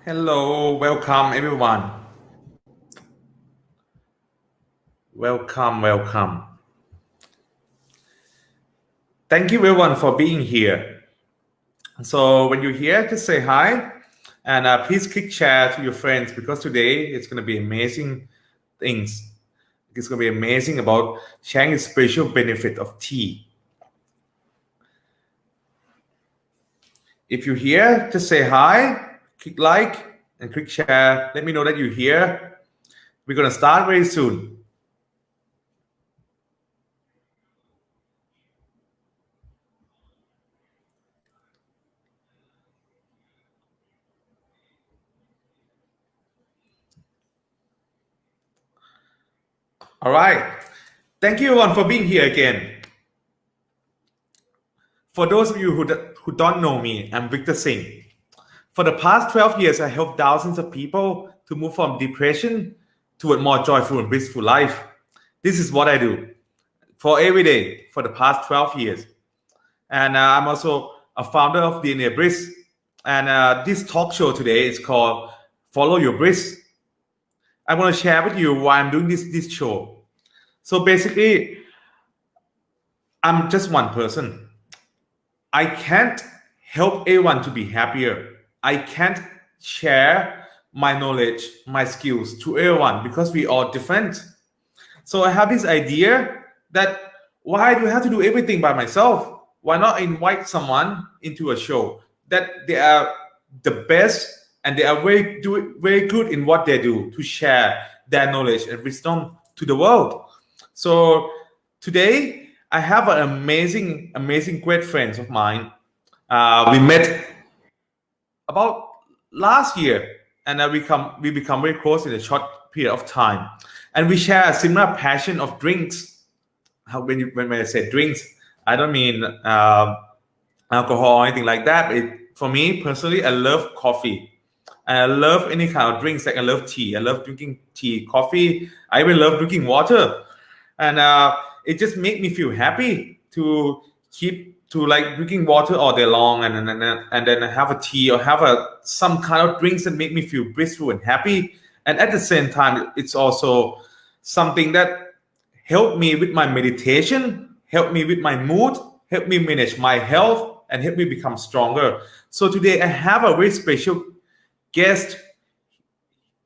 Hello, welcome everyone. Welcome. Thank you everyone for being here. So when you're here, just say hi and please click share to your friends because today it's going to be amazing things. It's going to be amazing about sharing the special benefit of tea. If you're here, just say hi, click like and click share. Let me know that you're here. We're going to start very soon. All right. Thank you everyone for being here again. For those of you who don't know me, I'm Victor Singh. For the past 12 years, I helped thousands of people to move from depression to a more joyful and blissful life. This is what I do for every day for the past 12 years. And I'm also a founder of DNA Bliss. And this talk show today is called Follow Your Bliss. I want to share with you why I'm doing this show. So basically, I'm just one person. I can't help everyone to be happier. I can't share my knowledge, my skills to everyone because we are different. So I have this idea that why do I have to do everything by myself? Why not invite someone into a show that they are the best and they are very good in what they do to share their knowledge and wisdom to the world. So today I have an amazing great friends of mine. We met about last year, and we become very close in a short period of time, and we share a similar passion of drinks. When I say drinks, I don't mean alcohol or anything like that. For me personally, I love coffee. And I love any kind of drinks. Like I love tea. I love drinking tea, coffee. I even love drinking water, and it just made me feel happy to keep to like drinking water all day long and then have a tea or have some kind of drinks that make me feel blissful and happy. And at the same time, it's also something that helped me with my meditation, helped me with my mood, helped me manage my health, and helped me become stronger. So today I have a very special guest.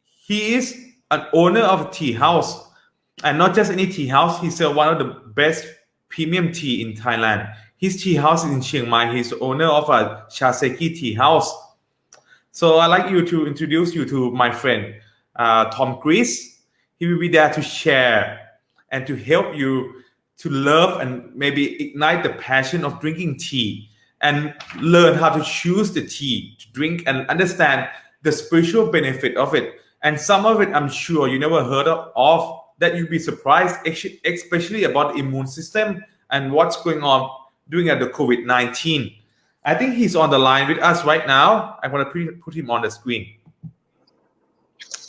He is an owner of a tea house, and not just any tea house. He's one of the best premium tea in Thailand. His tea house is in Chiang Mai. He's the owner of a Chaseki tea house. So I'd like you to introduce you to my friend, Tom Greese. He will be there to share and to help you to love and maybe ignite the passion of drinking tea and learn how to choose the tea to drink and understand the spiritual benefit of it. And some of it, I'm sure you never heard of that you'd be surprised, especially about the immune system and what's going on during the COVID-19. I think he's on the line with us right now. I'm going to put him on the screen.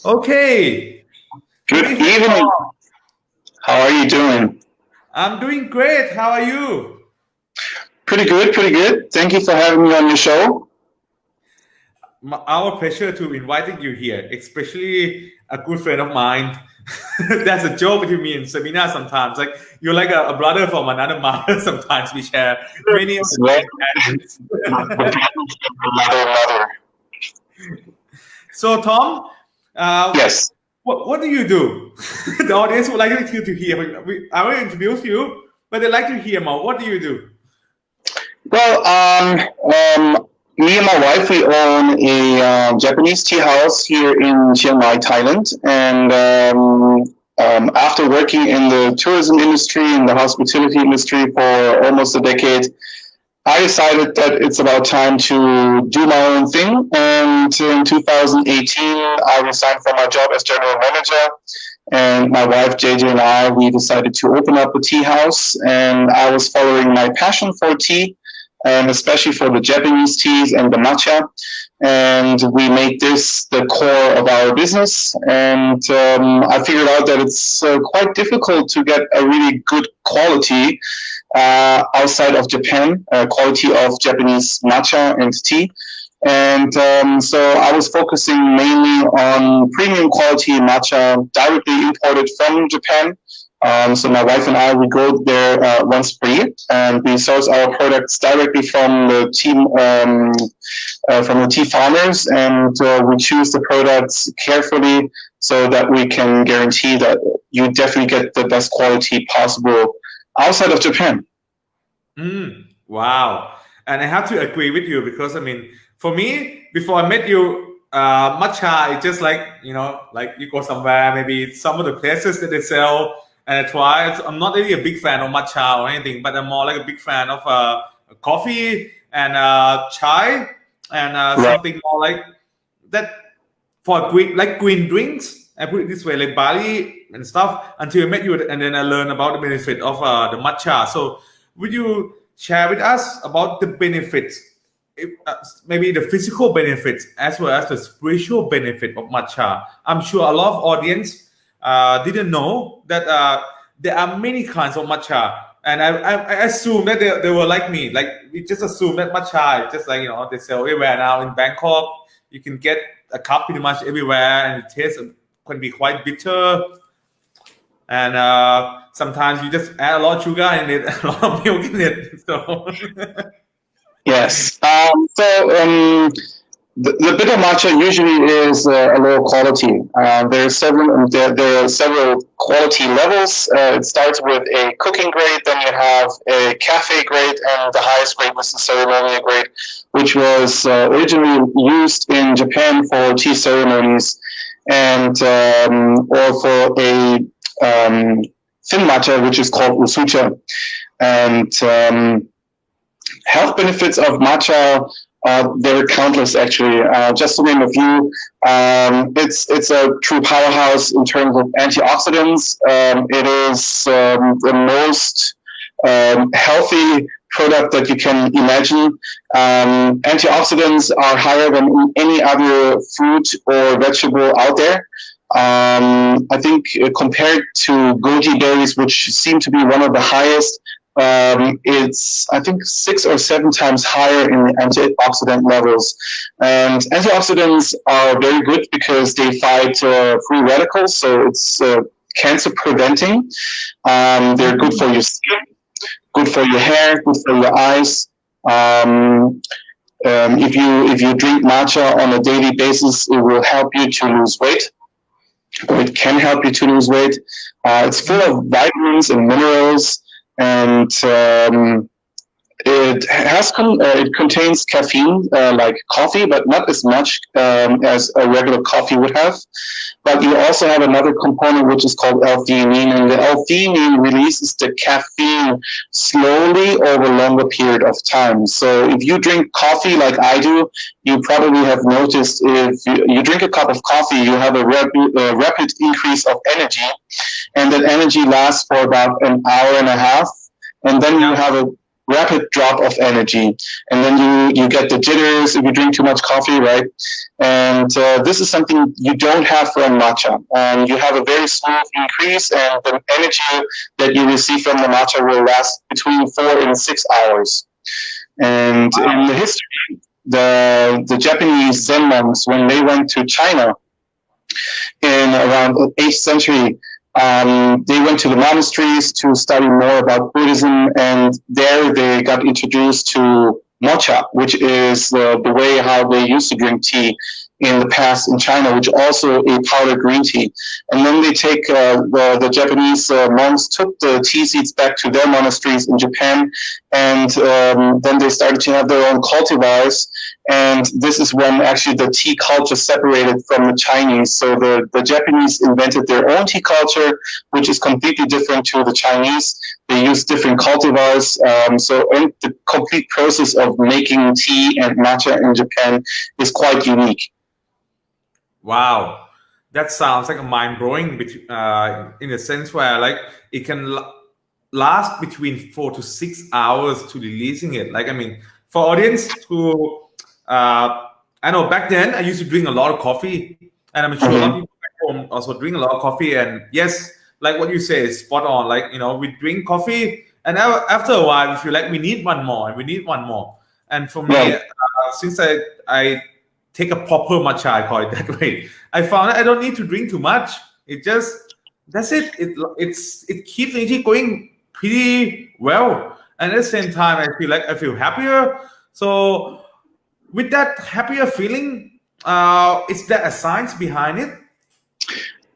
Okay. Good evening. How are you doing? I'm doing great. How are you? Pretty good. Thank you for having me on your show. Our pleasure to inviting you here, especially a good friend of mine. That's a joke between me and Sabina sometimes. Like you're like a brother from another mother. Sometimes we share many of the So Tom, yes. What do you do? The audience would like you to hear. I will introduce you, but they'd like to hear more. What do you do? Well, me and my wife, we own a Japanese tea house here in Chiang Mai, Thailand. And after working in the tourism industry, in the hospitality industry for almost a decade, I decided that it's about time to do my own thing. And in 2018, I resigned from my job as general manager. And my wife, JJ, and I, we decided to open up a tea house. And I was following my passion for tea, and especially for the Japanese teas and the matcha. And we made this the core of our business. And I figured out that it's quite difficult to get a really good quality outside of Japan, quality of Japanese matcha and tea. And so I was focusing mainly on premium quality matcha directly imported from Japan. So my wife and I, we go there once per year, and we source our products directly from the tea farmers, and we choose the products carefully so that we can guarantee that you definitely get the best quality possible outside of Japan. Wow. And I have to agree with you because, I mean, for me, before I met you, matcha, it's just like, like you go somewhere, maybe some of the places that they sell, and I try. I'm not really a big fan of matcha or anything, but I'm more like a big fan of coffee and chai and Right. something more like that for green drinks. I put it this way, like barley and stuff. Until I met you, and then I learned about the benefit of the matcha. So, would you share with us about the benefits, maybe the physical benefits as well as the spiritual benefit of matcha? I'm sure a lot of audience didn't know that there are many kinds of matcha. And I assume that they were like me. Like we just assume that matcha is just like they sell everywhere now in Bangkok. You can get a cup pretty much everywhere, and it tastes can be quite bitter. And sometimes you just add a lot of sugar in it, a lot of milk in it. So Yes. The bitter matcha usually is a low quality. There are several quality levels. It starts with a cooking grade, then you have a cafe grade, and the highest grade was the ceremonial grade, which was originally used in Japan for tea ceremonies, and or for a thin matcha, which is called usucha. And health benefits of matcha, there are countless actually. Just to name a few, it's a true powerhouse in terms of antioxidants. It is the most healthy product that you can imagine. Antioxidants are higher than any other fruit or vegetable out there. I think compared to goji berries, which seem to be one of the highest, it's I think 6 or 7 times higher in the antioxidant levels. And antioxidants are very good because they fight free radicals, so it's cancer preventing. They're good for your skin, good for your hair, good for your eyes. If you drink matcha on a daily basis, it will help you to lose weight, or it can help you to lose weight. It's full of vitamins and minerals, and it contains caffeine like coffee, but not as much as a regular coffee would have. But you also have another component which is called L-theanine, and the L-theanine releases the caffeine slowly over a longer period of time. So if you drink coffee like I do, you probably have noticed if you drink a cup of coffee, you have a rapid increase of energy, and that energy lasts for about an hour and a half, and then you have a rapid drop of energy, and then you get the jitters if you drink too much coffee, right? And this is something you don't have from matcha. You have a very smooth increase, and the energy that you receive from the matcha will last between 4 and 6 hours. And in the history, the Japanese Zen monks, when they went to China in around the 8th century, they went to the monasteries to study more about Buddhism, and there they got introduced to matcha, which is the way how they used to drink tea in the past in China, which also a powdered green tea. And then they take the Japanese monks took the tea seeds back to their monasteries in Japan, and then they started to have their own cultivars. And this is when actually the tea culture separated from the Chinese. So the Japanese invented their own tea culture, which is completely different to the Chinese. They use different cultivars. So the complete process of making tea and matcha in Japan is quite unique. Wow, that sounds like a mind blowing. In a sense where like it can last between 4 to 6 hours to releasing it. Like I mean, for audience who I know back then I used to drink a lot of coffee, and I'm sure a lot of people back home also drink a lot of coffee. And yes, like what you say is spot on. Like we drink coffee, and after a while we feel like we need one more, and we need one more. And for me, since I take a proper matcha, I call it that way. I found that I don't need to drink too much. It just that's it. It keeps energy going pretty well, and at the same time, I feel happier. So with that happier feeling, is there a science behind it?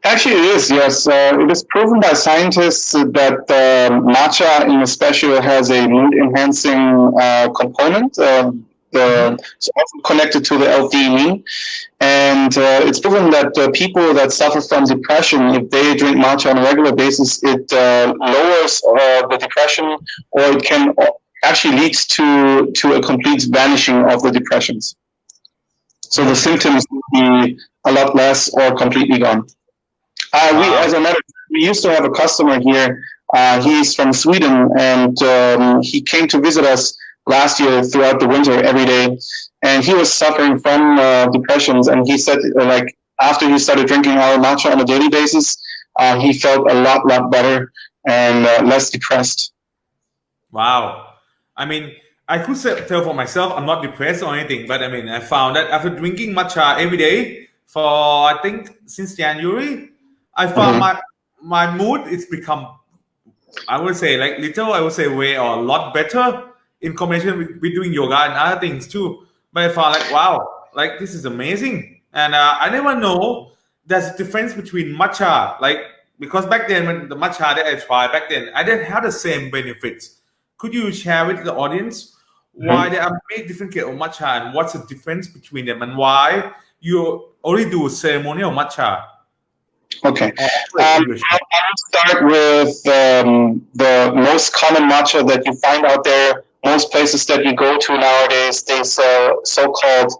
Actually, it is, yes. It is proven by scientists that matcha, in especial, has a mood-enhancing component. It's also connected to the L-theanine, and it's proven that people that suffer from depression, if they drink matcha on a regular basis, it lowers the depression, or it can actually lead to a complete vanishing of the depressions. So the symptoms will be a lot less or completely gone. As a matter of fact, we used to have a customer here. He's from Sweden, and he came to visit us last year throughout the winter every day. And he was suffering from depressions. And he said, after he started drinking our matcha on a daily basis, he felt a lot better and less depressed. Wow. I mean, I could tell for myself, I'm not depressed or anything, but I mean, I found that after drinking matcha every day for, I think, since January, I found my mood is become, I would say, way or a lot better in combination with doing yoga and other things too. But I found wow, this is amazing. And I never know there's a difference between matcha, because back then when the matcha that I tried back then, I didn't have the same benefits. Could you share with the audience why there are many different kinds of matcha and what's the difference between them and why you only do ceremonial matcha? Okay. I'll start with the most common matcha that you find out there. Most places that you go to nowadays, they sell so-called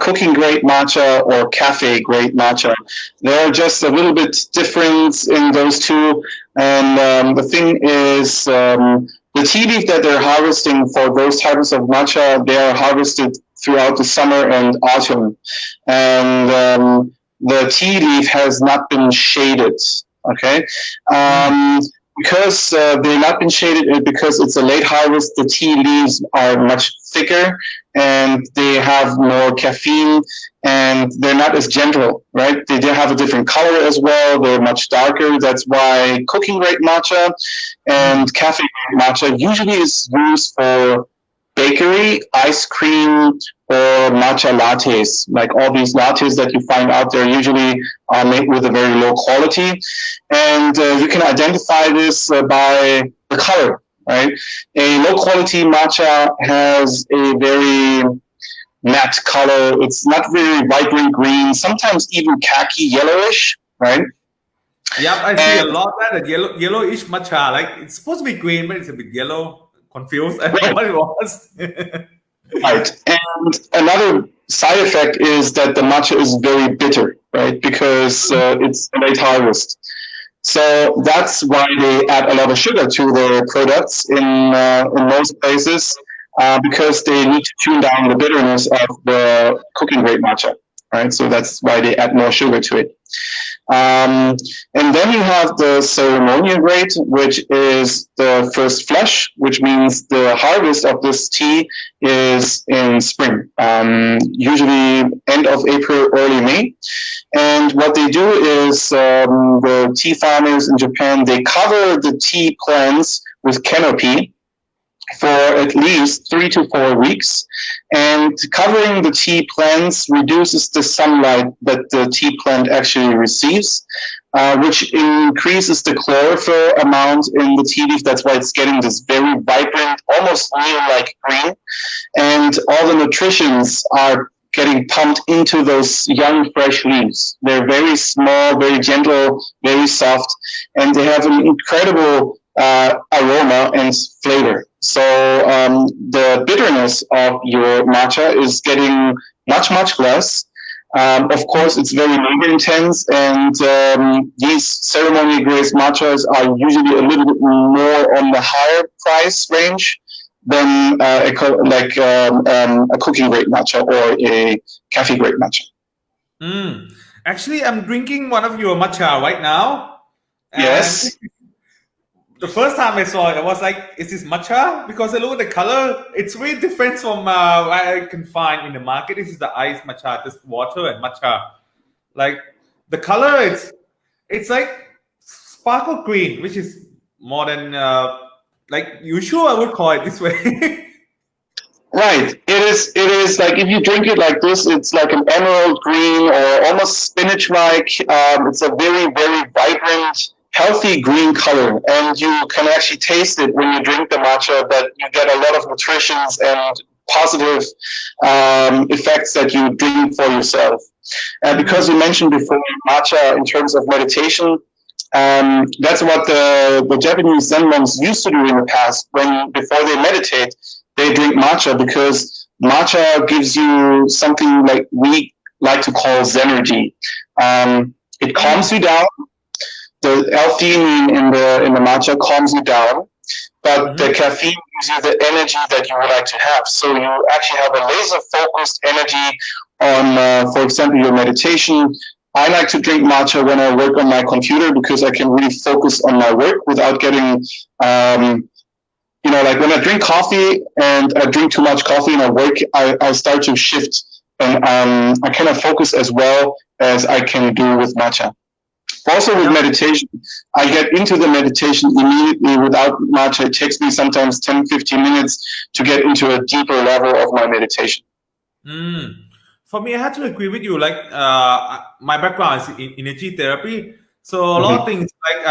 cooking grade matcha or cafe grade matcha. They're just a little bit different in those two. And the thing is, the tea leaf that they're harvesting for those types of matcha, they are harvested throughout the summer and autumn. And the tea leaf has not been shaded, okay? Because they've not been shaded, because it's a late harvest, the tea leaves are much thicker and they have more caffeine and they're not as gentle, right? They do have a different color as well. They're much darker. That's why cooking grade matcha and cafe grade matcha usually is used for bakery, ice cream, or matcha lattes. Like all these lattes that you find out there usually are made with a very low quality. And you can identify this by the color, right? A low quality matcha has a very matte color. It's not very vibrant green, sometimes even khaki yellowish, right? Yep, I see a lot of that yellowish matcha. It's supposed to be green, but it's a bit yellow. Confused. I don't know what it was. Right. And another side effect is that the matcha is very bitter, right? Because it's a late harvest. So that's why they add a lot of sugar to their products in most places, because they need to tune down the bitterness of the cooking grade matcha, right? So that's why they add more sugar to it. And then you have the ceremonial grade, which is the first flush, which means the harvest of this tea is in spring, usually end of April, early May. And what they do is the tea farmers in Japan, they cover the tea plants with canopy for at least 3 to 4 weeks. And covering the tea plants reduces the sunlight that the tea plant actually receives, which increases the chlorophyll amount in the tea leaf. That's why it's getting this very vibrant, almost neon-like green. And all the nutrients are getting pumped into those young, fresh leaves. They're very small, very gentle, very soft, and they have an incredible aroma and flavor. So the bitterness of your matcha is getting much less. Of course, it's very labor intense, and these ceremonial grade matchas are usually a little bit more on the higher price range than a cooking grade matcha or a cafe grade matcha. Actually, I'm drinking one of your matcha right now. Yes. The first time I saw it, I was like, "Is this matcha?" Because I look at the color; it's really different from what I can find in the market. This is the iced matcha, just water and matcha. Like the color, it's like sparkle green, which is more than like usual. I would call it this way. Right. It is. It is like if you drink it like this, it's like an emerald green or almost spinach-like. It's a very, very vibrant, healthy green color, and you can actually taste it when you drink the matcha. That you get a lot of nutritions and positive effects that you drink for yourself. And because you mentioned before matcha in terms of meditation, that's what the Japanese Zen monks used to do in the past. When before they meditate, they drink matcha because matcha gives you something like we like to call Zenergy. It calms you down. The L-theanine in the matcha calms you down, but the caffeine gives you the energy that you would like to have. So you actually have a laser focused energy on, for example, your meditation. I like to drink matcha when I work on my computer because I can really focus on my work without getting like when I drink coffee and I drink too much coffee and I work, I start to shift and I cannot focus as well as I can do with matcha. Also with meditation, I get into the meditation immediately without matcha. It takes me sometimes 10, 15 minutes to get into a deeper level of my meditation. For me, I have to agree with you. Like my background is in energy therapy. So a lot of things like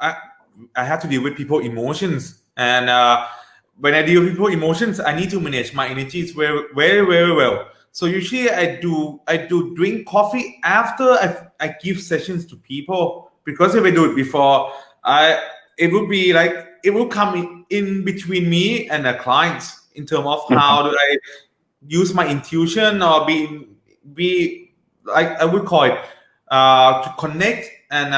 I have to deal with people's emotions. And when I deal with people's emotions, I need to manage my energies very, very, very well. So usually I do drink coffee after I give sessions to people, because if I do it before, it would be like it will come in between me and the clients in terms of how do I use my intuition or be like I would call it to connect and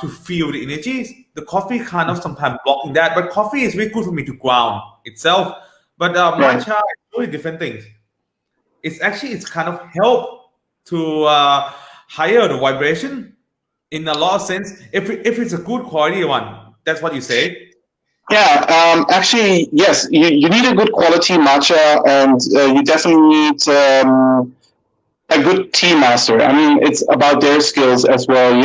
to feel the energies. The coffee kind of sometimes blocking that, but coffee is really good for me to ground itself. But matcha is really different things. It's kind of help to higher the vibration in a lot of sense. If it's a good quality one, that's what you say. Yeah, actually, yes, you need a good quality matcha, and you definitely need a good tea master. I mean, it's about their skills as well,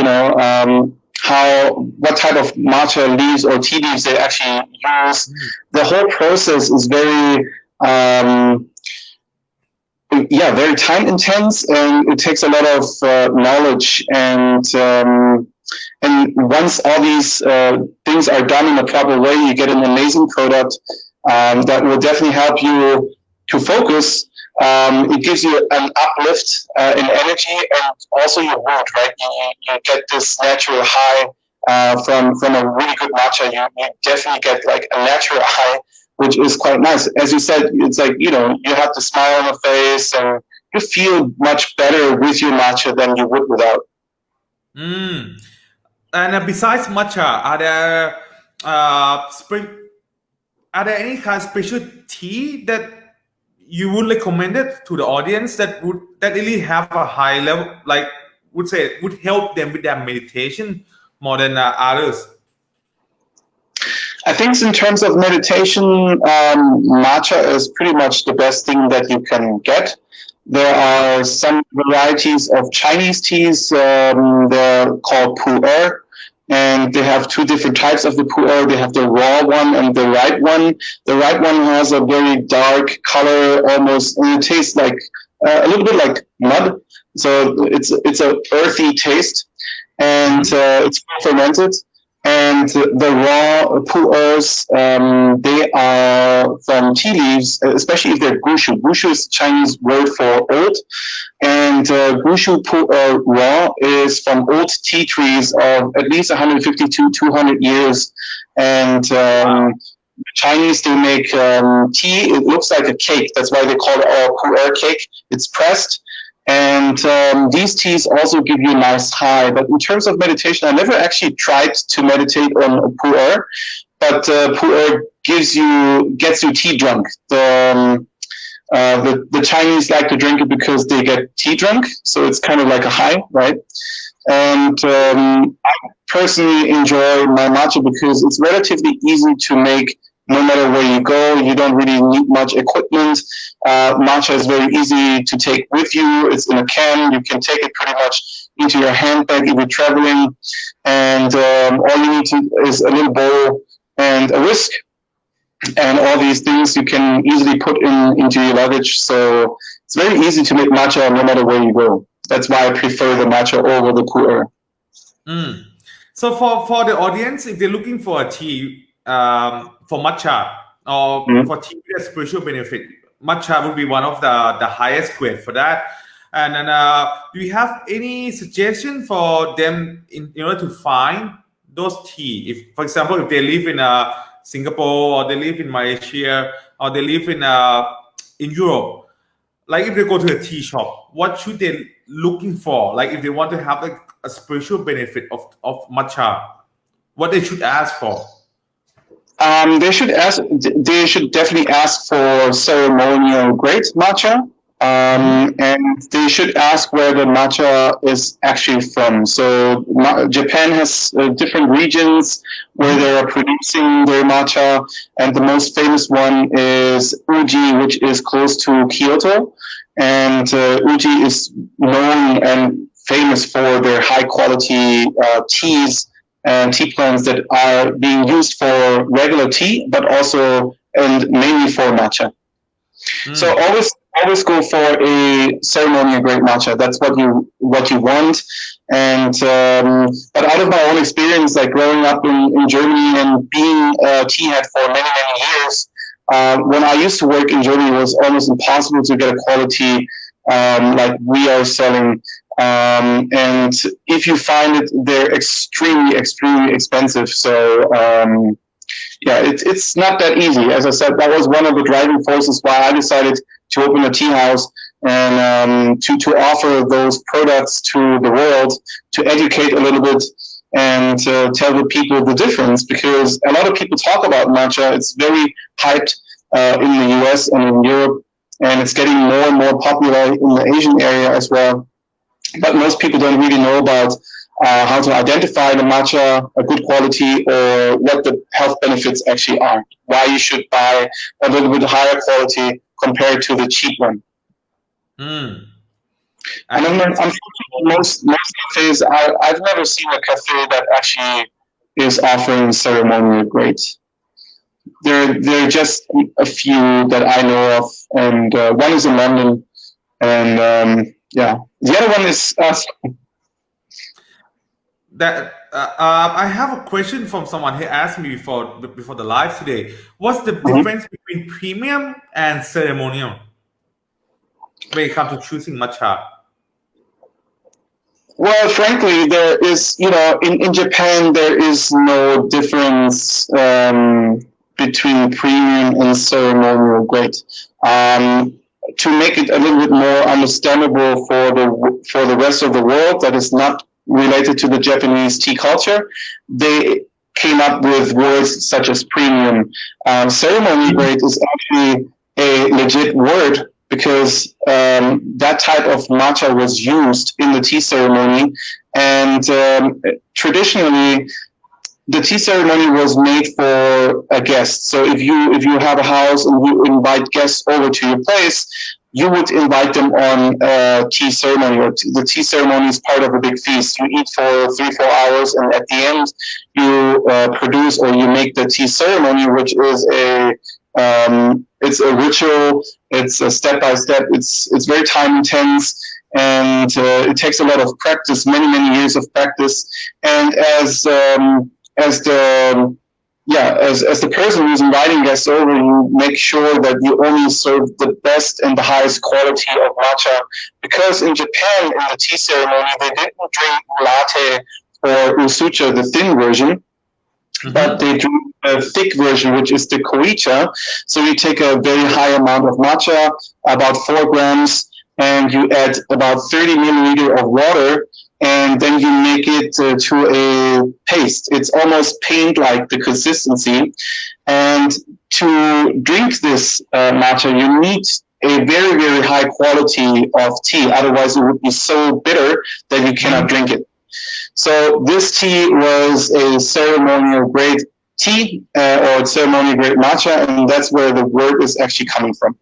what type of matcha leaves or tea leaves they actually use. The whole process is very very time intense, and it takes a lot of knowledge, and once all these things are done in a proper way, you get an amazing product that will definitely help you to focus. It gives you an uplift in energy and also your mood, right? You get this natural high from a really good matcha. You definitely get like a natural high, which is quite nice. As you said, it's like, you have the smile on the face and you feel much better with your matcha than you would without. And besides matcha, are there any kind of special tea that you would recommend it to the audience that really have a high level, like would help them with their meditation more than others? I think in terms of meditation, matcha is pretty much the best thing that you can get. There are some varieties of Chinese teas. They're called pu'er, and they have two different types of the pu'er. They have the raw one and the ripe one. The ripe one has a very dark color, almost, and it tastes like a little bit like mud. So it's a earthy taste, and it's fermented. And the raw pu'ers, they are from tea leaves, especially if they're gushu. Gushu is the Chinese word for old. And gushu pu'er raw is from old tea trees of at least 150 to 200 years. And Chinese, they make tea. It looks like a cake. That's why they call it a pu'er cake. It's pressed. And these teas also give you a nice high. But in terms of meditation, I never actually tried to meditate on a pu'er, but pu'er gets you tea drunk. The Chinese like to drink it because they get tea drunk, so it's kind of like a high, right? And personally enjoy my matcha because it's relatively easy to make no matter where you go. You don't really need much equipment. Matcha is very easy to take with you. It's in a can. You can take it pretty much into your handbag if you're traveling. And all you need is a little bowl and a whisk. And all these things you can easily put into your luggage. So it's very easy to make matcha no matter where you go. That's why I prefer the matcha over the pu'er. So for the audience, if they're looking for a tea for matcha or for tea with a spiritual benefit, matcha would be one of the highest grade for that. And then do you have any suggestion for them in order to find those tea? If, for example, if they live in Singapore or they live in Malaysia or they live in Europe, like if they go to a tea shop, what should they looking for? Like if they want to have like a spiritual benefit of matcha, what they should ask for? They should definitely ask for ceremonial grade matcha. And they should ask where the matcha is actually from. So Japan has different regions where they are producing their matcha, and the most famous one is Uji, which is close to Kyoto. And Uji is known and famous for their high quality teas and tea plants that are being used for regular tea, but also and mainly for matcha. So always go for a ceremonial grade matcha. That's what you want. And but out of my own experience, like growing up in Germany and being a tea head for many years, when I used to work in Germany, it was almost impossible to get a quality like we are selling. And if you find it, they're extremely expensive. So yeah, it's not that easy. As I said, that was one of the driving forces why I decided to open a tea house and to offer those products to the world, to educate a little bit and tell the people the difference. Because a lot of people talk about matcha. It's very hyped in the US and in Europe, and it's getting more and more popular in the Asian area as well. But most people don't really know about how to identify the matcha, a good quality, or what the health benefits actually are. Why you should buy a little bit higher quality compared to the cheap one. And unfortunately, most cafes, I've never seen a cafe that actually is offering ceremonial grade. There are just a few that I know of, and one is in London, and yeah, the other one is us. That I have a question from someone who asked me before the live today. What's the difference between premium and ceremonial when it comes to choosing matcha? Well, frankly, there is, in Japan, there is no difference between premium and ceremonial grade. To make it a little bit more understandable for the rest of the world that is not related to the Japanese tea culture, they came up with words such as premium. Ceremonial grade is actually a legit word because that type of matcha was used in the tea ceremony, and traditionally the tea ceremony was made for a guest. So if you have a house and you invite guests over to your place, you would invite them on a tea ceremony. Or the tea ceremony is part of a big feast. You eat for 3-4 hours, and at the end, you produce or you make the tea ceremony, which is it's a ritual. It's a step by step. It's very time intense, and it takes a lot of practice, many years of practice. And as the person who's inviting guests over, you make sure that you only serve the best and the highest quality of matcha. Because in Japan, in the tea ceremony, they didn't drink latte or usucha, the thin version, but they drink a thick version, which is the koicha. So you take a very high amount of matcha, about 4 grams, and you add about 30 milliliters of water, and then you make it to a paste. It's almost paint-like, the consistency. And to drink this matcha, you need a very high quality of tea. Otherwise, it would be so bitter that you cannot drink it. So this tea was a ceremonial grade tea or ceremonial grade matcha, and that's where the word is actually coming from.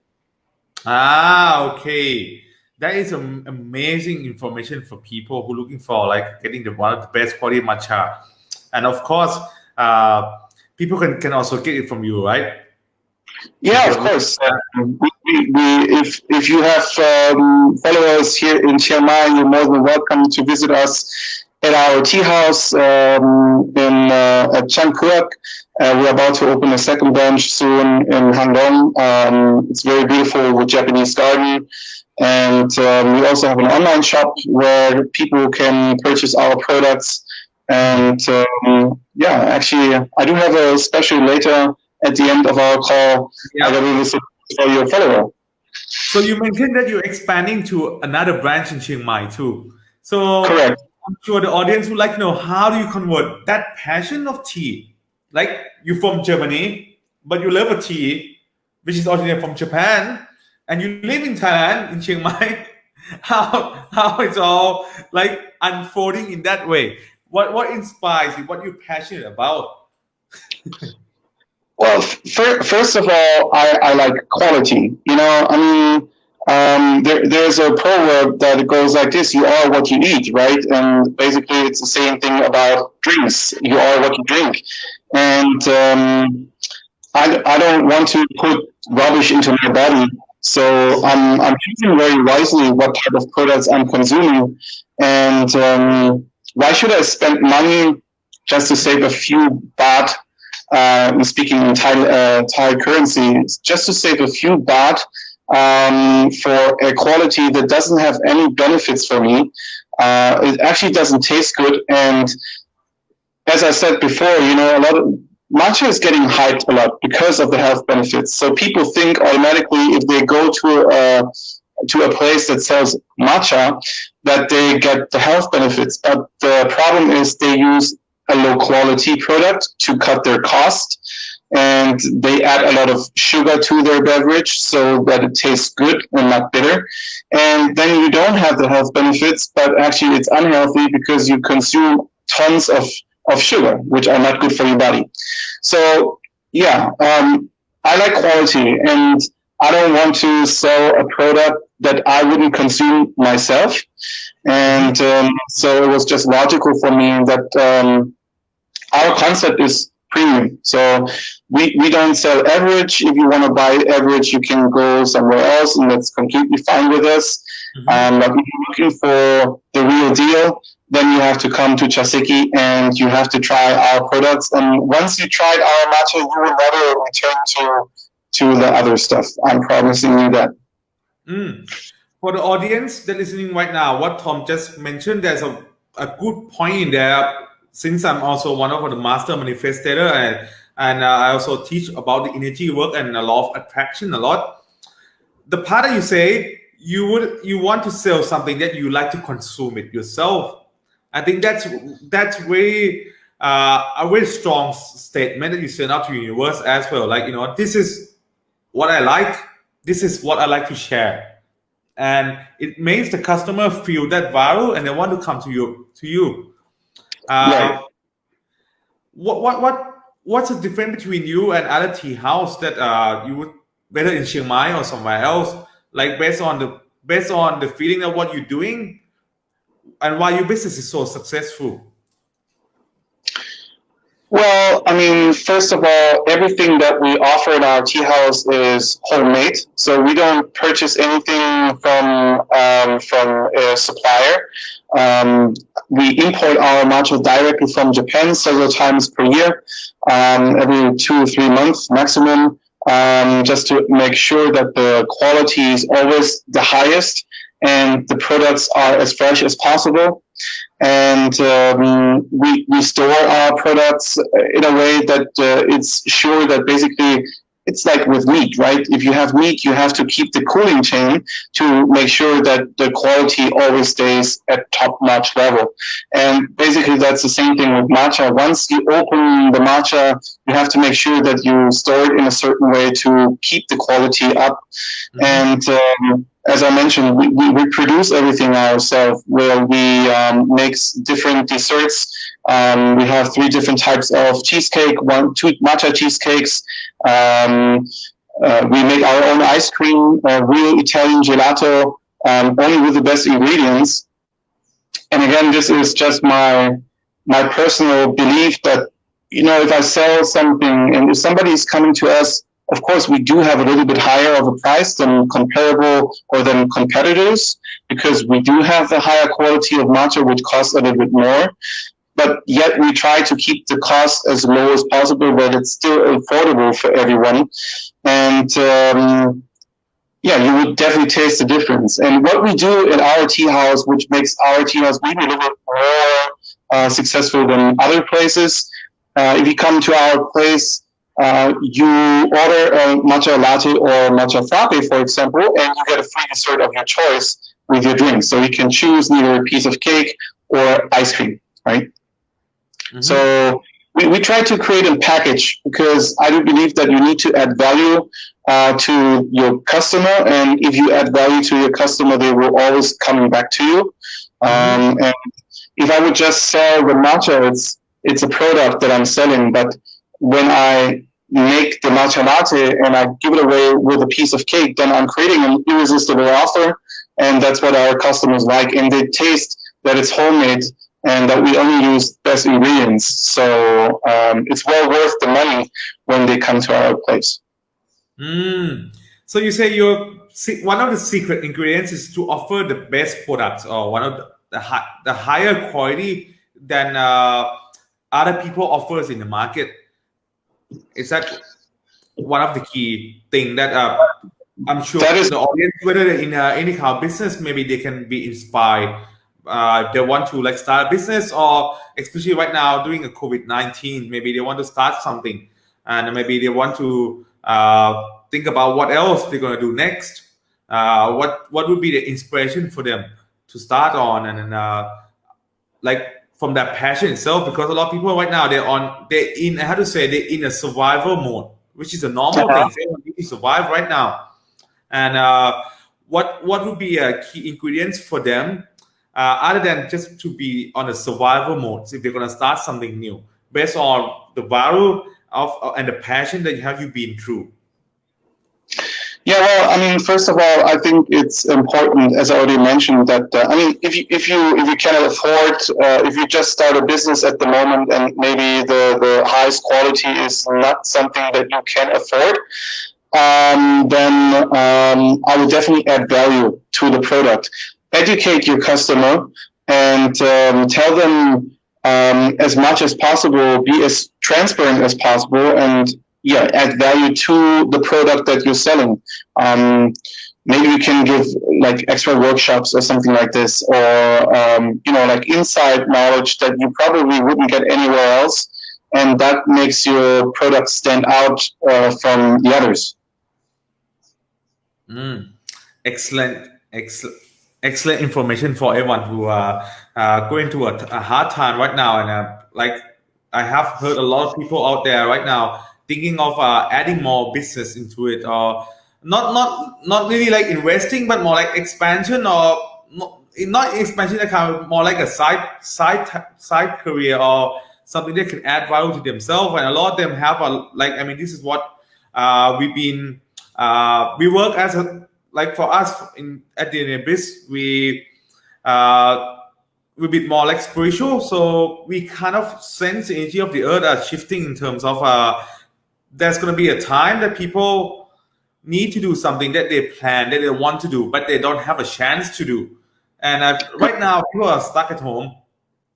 Okay. That is amazing information for people who are looking for like getting the one of the best quality matcha. And of course, people can also get it from you, right? Yeah, of course. If you have followers here in Chiang Mai, you're more than welcome to visit us at our tea house at Chiang Kuak. We're about to open a second branch soon in Handong. It's very beautiful with Japanese garden. And we also have an online shop where people can purchase our products. And yeah, actually, I do have a special later at the end of our call that we will for your follower. So you mentioned that you're expanding to another branch in Chiang Mai too. So Correct. I'm sure the audience would like to know, how do you convert that passion of tea? Like, you're from Germany, but you love a tea, which is originally from Japan, and you live in Thailand, in Chiang Mai. How it's all like unfolding in that way? What inspires you? What you're passionate about? Well, first of all, I like quality. You know, I mean, there's a proverb that goes like this: "You are what you eat," right? And basically, it's the same thing about drinks. You are what you drink, and I don't want to put rubbish into my body. So I'm choosing very wisely what type of products I'm consuming, and why should I spend money just to save a few baht? Speaking in Thai currency, just to save a few baht for a quality that doesn't have any benefits for me. It actually doesn't taste good, and as I said before, you know, a lot of matcha is getting hyped a lot because of the health benefits. So people think automatically if they go to a place that sells matcha that they get the health benefits. But the problem is they use a low quality product to cut their cost, and they add a lot of sugar to their beverage so that it tastes good and not bitter. And then you don't have the health benefits, but actually it's unhealthy because you consume tons of sugar, which are not good for your body. So yeah, I like quality, and I don't want to sell a product that I wouldn't consume myself. And so it was just logical for me that our concept is premium. So we don't sell average. If you want to buy average, you can go somewhere else, and that's completely fine with us. But if you're looking for the real deal, then you have to come to Chaseki and you have to try our products. And once you tried our matcha, you will never return to the other stuff. I'm promising you that. For the audience that listening right now, what Tom just mentioned, there's a good point in there. Since I'm also one of the master manifestator, and I also teach about the energy work and the law of attraction a lot. The part that you say you want to sell something that you like to consume it yourself. I think that's very a very strong statement that you send out to the universe as well. Like, you know, this is what I like. This is what I like to share, and it makes the customer feel that value, and they want to come to you. Right. What's the difference between you and other tea house that you would, whether in Chiang Mai or somewhere else, like based on the feeling of what you're doing and why your business is so successful? Well, I mean, first of all, everything that we offer in our tea house is homemade. So we don't purchase anything from a supplier. We import our matcha directly from Japan several times per year, every 2 or 3 months maximum, just to make sure that the quality is always the highest and the products are as fresh as possible. And we store our products in a way that it's sure that basically it's like with meat, right? If you have meat, you have to keep the cooling chain to make sure that the quality always stays at top-notch level. And basically, that's the same thing with matcha. Once you open the matcha, you have to make sure that you store it in a certain way to keep the quality up. And as I mentioned, we produce everything ourselves. Where we make different desserts. We have 3 different types of cheesecake, 2 matcha cheesecakes. We make our own ice cream, real Italian gelato, only with the best ingredients. And again, this is just my personal belief that, if I sell something and if somebody is coming to us, of course, we do have a little bit higher of a price than comparable or than competitors, because we do have the higher quality of matcha, which costs a little bit more. But yet we try to keep the cost as low as possible, but it's still affordable for everyone. And you would definitely taste the difference. And what we do in our tea house, which makes our tea house maybe a little bit more successful than other places, if you come to our place, you order a matcha latte or matcha frappe, for example, and you get a free dessert of your choice with your drink. So you can choose either a piece of cake or ice cream, right? So we try to create a package, because I do believe that you need to add value to your customer, and if you add value to your customer, they will always come back to you. And if I would just sell the matcha, it's a product that I'm selling, but when I make the matcha latte and I give it away with a piece of cake, then I'm creating an irresistible offer, and that's what our customers like, and they taste that it's homemade and that we only use best ingredients. So it's well worth the money when they come to our place. So you say one of the secret ingredients is to offer the best products, or one of the higher quality than other people offers in the market. Is that one of the key thing that I'm sure that is the audience, whether in any kind of business, maybe they can be inspired. They want to start a business, or especially right now during a COVID-19, maybe they want to start something, and maybe they want to think about what else they're going to do next. What would be the inspiration for them to start on, and from that passion itself, because a lot of people right now they're in a survival mode, which is a normal thing. Everyone needs to survive right now, and what would be key ingredients for them? Other than just to be on a survival mode, if they're going to start something new, based on the value and the passion that you been through. Yeah, well, I mean, first of all, I think it's important, as I already mentioned, that if you cannot afford, if you just start a business at the moment and maybe the highest quality is not something that you can afford, then I would definitely add value to the product. Educate your customer and tell them as much as possible, be as transparent as possible, and add value to the product that you're selling. Maybe you can give extra workshops or something like this, or inside knowledge that you probably wouldn't get anywhere else, and that makes your product stand out from the others. Excellent information for everyone who are going through a hard time right now. And I have heard a lot of people out there right now thinking of adding more business into it, or not really investing, but more like expansion, or not expansion, more like a side career, or something that can add value to themselves. And a lot of them have this is what we've been we work as for us at DNA Bliss, we're a bit more spiritual, so we kind of sense the energy of the earth as shifting in terms of there's going to be a time that people need to do something that they plan, that they want to do, but they don't have a chance to do. And right now, people are stuck at home,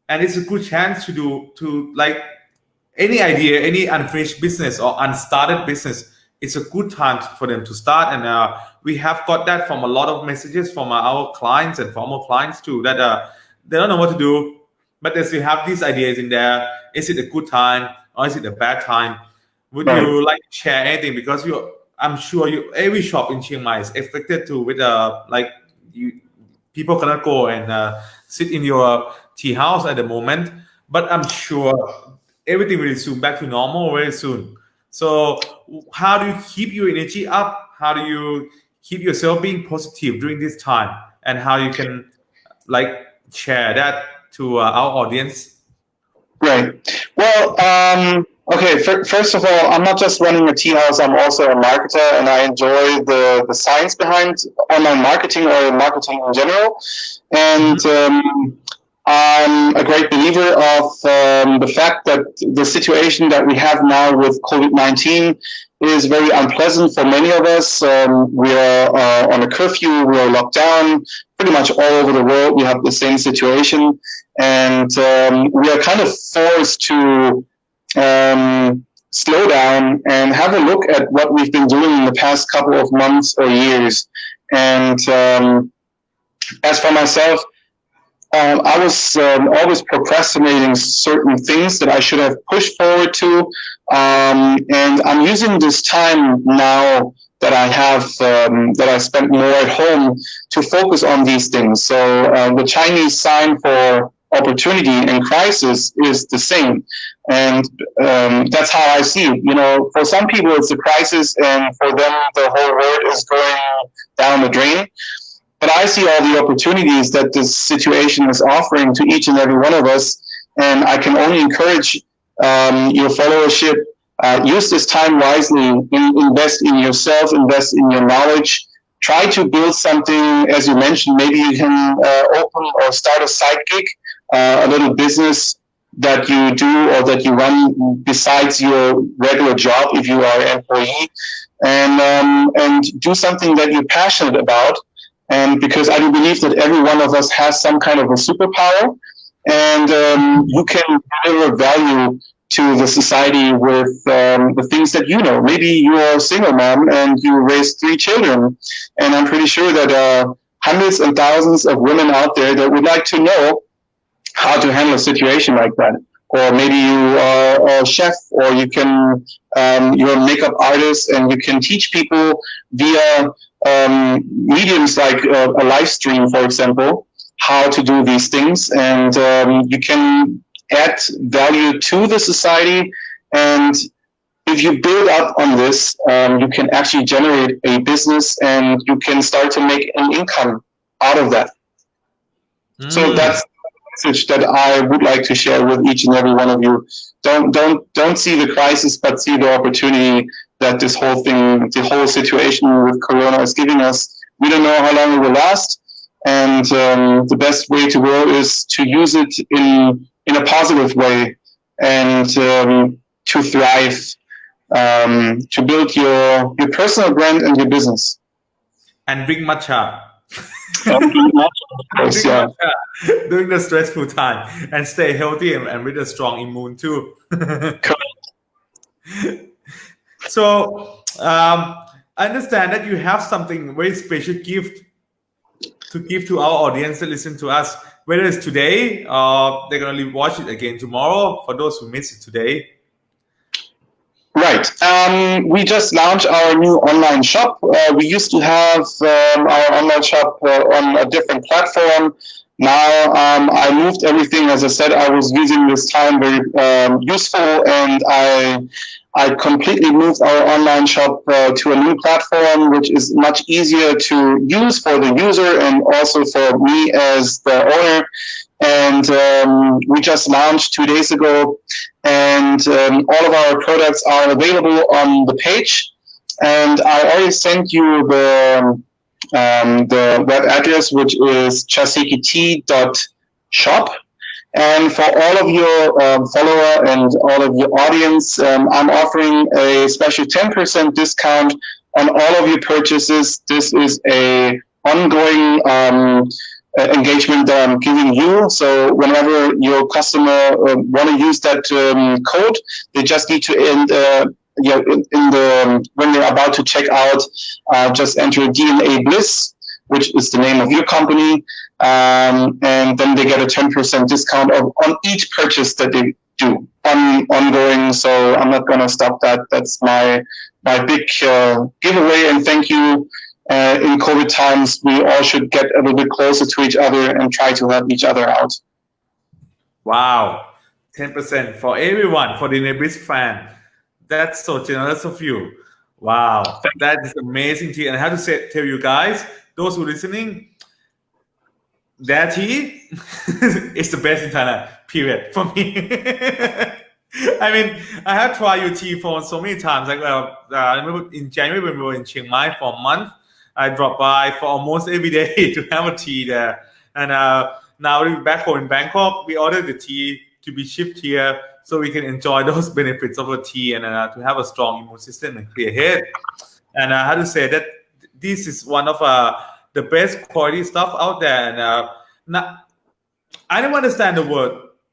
and it's a good chance to any idea, any unfinished business or unstarted business. It's a good time for them to start. And we have got that from a lot of messages from our clients and former clients too, that they don't know what to do, but as we have these ideas in there, is it a good time or is it a bad time? Would Right. you like to share anything? Because I'm sure every shop in Chiang Mai is expected to with like you people cannot go and sit in your tea house at the moment, but I'm sure everything will resume back to normal very soon. So how do you keep your energy up? How do you keep yourself being positive during this time, and how you can like share that to our audience? Right. Well, okay. First of all, I'm not just running a tea house. I'm also a marketer, and I enjoy the science behind online marketing or marketing in general. And I'm a great believer of the fact that the situation that we have now with COVID-19 is very unpleasant for many of us. We are on a curfew. We are locked down. Pretty much all over the world, we have the same situation, and we are kind of forced to slow down and have a look at what we've been doing in the past couple of months or years. And as for myself, I was always procrastinating certain things that I should have pushed forward to, and I'm using this time now that I have that I spent more at home to focus on these things. So the Chinese sign for opportunity and crisis is the same, and that's how I see it. You know, for some people it's a crisis, and for them the whole world is going down the drain. But I see all the opportunities that this situation is offering to each and every one of us, and I can only encourage your followership. Use this time wisely. Invest in yourself. Invest in your knowledge. Try to build something, as you mentioned. Maybe you can open or start a side gig, a little business that you do or that you run besides your regular job if you are an employee, and do something that you're passionate about. And because I do believe that every one of us has some kind of a superpower, and you can deliver value to the society with the things that you know. Maybe you're a single mom and you raise 3 children, and I'm pretty sure that hundreds and thousands of women out there that would like to know how to handle a situation like that. Or maybe you are a chef, or you can you're a makeup artist, and you can teach people via mediums like a live stream, for example, how to do these things, and you can add value to the society. And if you build up on this, you can actually generate a business, and you can start to make an income out of that. So that's the message that I would like to share with each and every one of you. Don't see the crisis, but see the opportunity that this whole thing, the whole situation with Corona is giving us. We don't know how long it will last, and the best way to go is to use it in a positive way, and to thrive, to build your personal brand and your business. And drink matcha. Course, yeah. During the stressful time, and stay healthy and with a strong immune too. So I understand that you have something very special gift to give to our audience that listen to us, whether it's today or they're gonna watch it again tomorrow. For those who missed it today. Right. We just launched our new online shop. We used to have our online shop on a different platform. Now I moved everything. As I said, I was using this time very useful, and I completely moved our online shop to a new platform, which is much easier to use for the user and also for me as the owner. And we just launched 2 days ago, and all of our products are available on the page. And I already sent you the web address, which is chasikiti.shop. And for all of your follower and all of your audience, I'm offering a special 10% discount on all of your purchases. This is a ongoing engagement that I'm giving you. So whenever your customer want to use that code, they just need to when they're about to check out, just enter DNA Bliss, which is the name of your company, and then they get a 10% discount on each purchase that do ongoing. So I'm not going to stop that. That's my big giveaway. And thank you. In COVID times, we all should get a little bit closer to each other and try to help each other out. Wow, 10% for everyone, for the DNA Bliss fan. That's so generous of you. Wow, that is amazing tea. And I have to say, tell you guys, those who are listening, that tea is the best in Thailand, period, for me. I mean, I have tried your tea for so many times. Like, I remember in January when we were in Chiang Mai for a month, I dropped by for almost every day to have a tea there. And now we're back home in Bangkok, we ordered the tea to be shipped here so we can enjoy those benefits of the tea and to have a strong immune system and clear head. And I have to say that this is one of the best quality stuff out there. And I didn't understand the word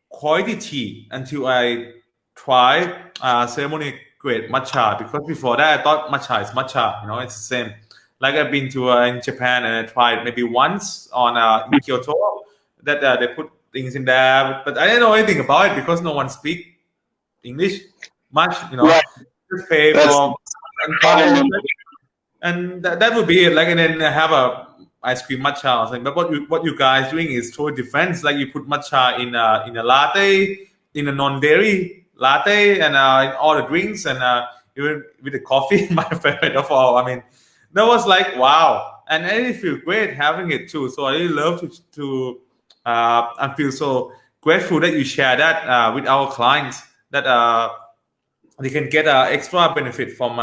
quality tea until I tried ceremonial grade matcha, because before that I thought matcha is matcha, it's the same. Like I've been to in Japan and I tried maybe once on in Kyoto that they put things in there, but I didn't know anything about it because no one speak English much, Right. just pay for and that would be it. Like, and then have a ice cream matcha or something. But what you guys doing is totally different. Like you put matcha in a latte, in a non-dairy latte, and in all the drinks, and even with the coffee, my favorite of all. I mean, that was like wow, and I really feel great having it too. So I really love to I feel so grateful that you share that with our clients, that they can get extra benefit from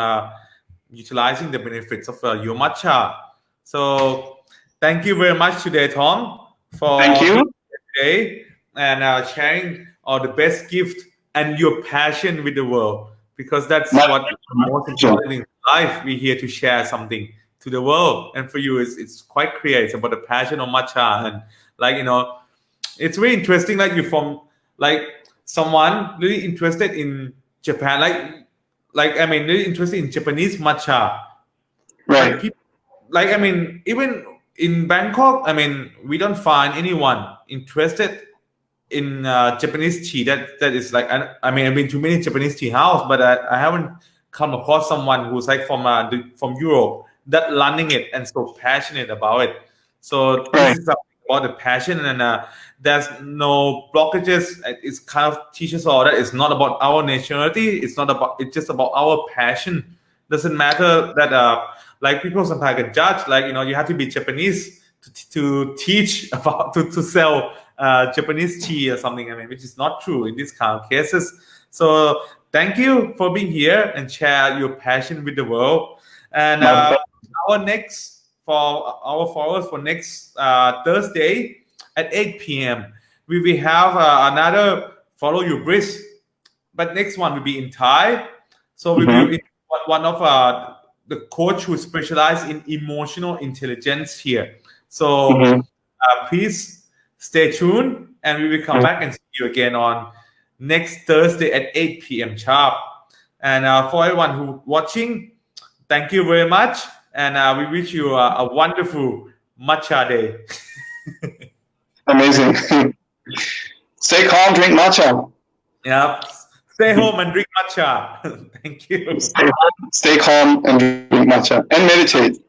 utilizing the benefits of your matcha. So thank you very much today, Tom, for Thank you. being here today and sharing all the best gift and your passion with the world, because that's what most important in life. We're here to share something to the world, and for you, it's quite clear. It's about the passion of matcha, and it's very interesting. Like you from someone really interested in Japan, really interested in Japanese matcha. Right. Even in Bangkok, we don't find anyone interested in Japanese tea. That is I've been to many Japanese tea house, but I haven't come across someone who's from Europe that learning it and so passionate about it. So this is about the passion, and there's no blockages. It's kind of teaches all that it's not about our nationality. It's just about our passion. Doesn't matter that people sometimes can judge, you have to be Japanese to teach about to sell Japanese tea or something. Which is not true in these kind of cases. So thank you for being here and share your passion with the world. And for our followers for next Thursday at 8 p.m. we will have another Follow Your Bliss, but next one will be in Thai. So we will one of the coach who specialize in emotional intelligence here. So please stay tuned, and we will come back and see you again on next Thursday at 8 p.m. sharp. And for everyone who watching, thank you very much, and we wish you a wonderful matcha day. Amazing. Stay calm, drink matcha. Yeah. Stay home and drink matcha. Thank you. Stay calm and drink matcha and meditate.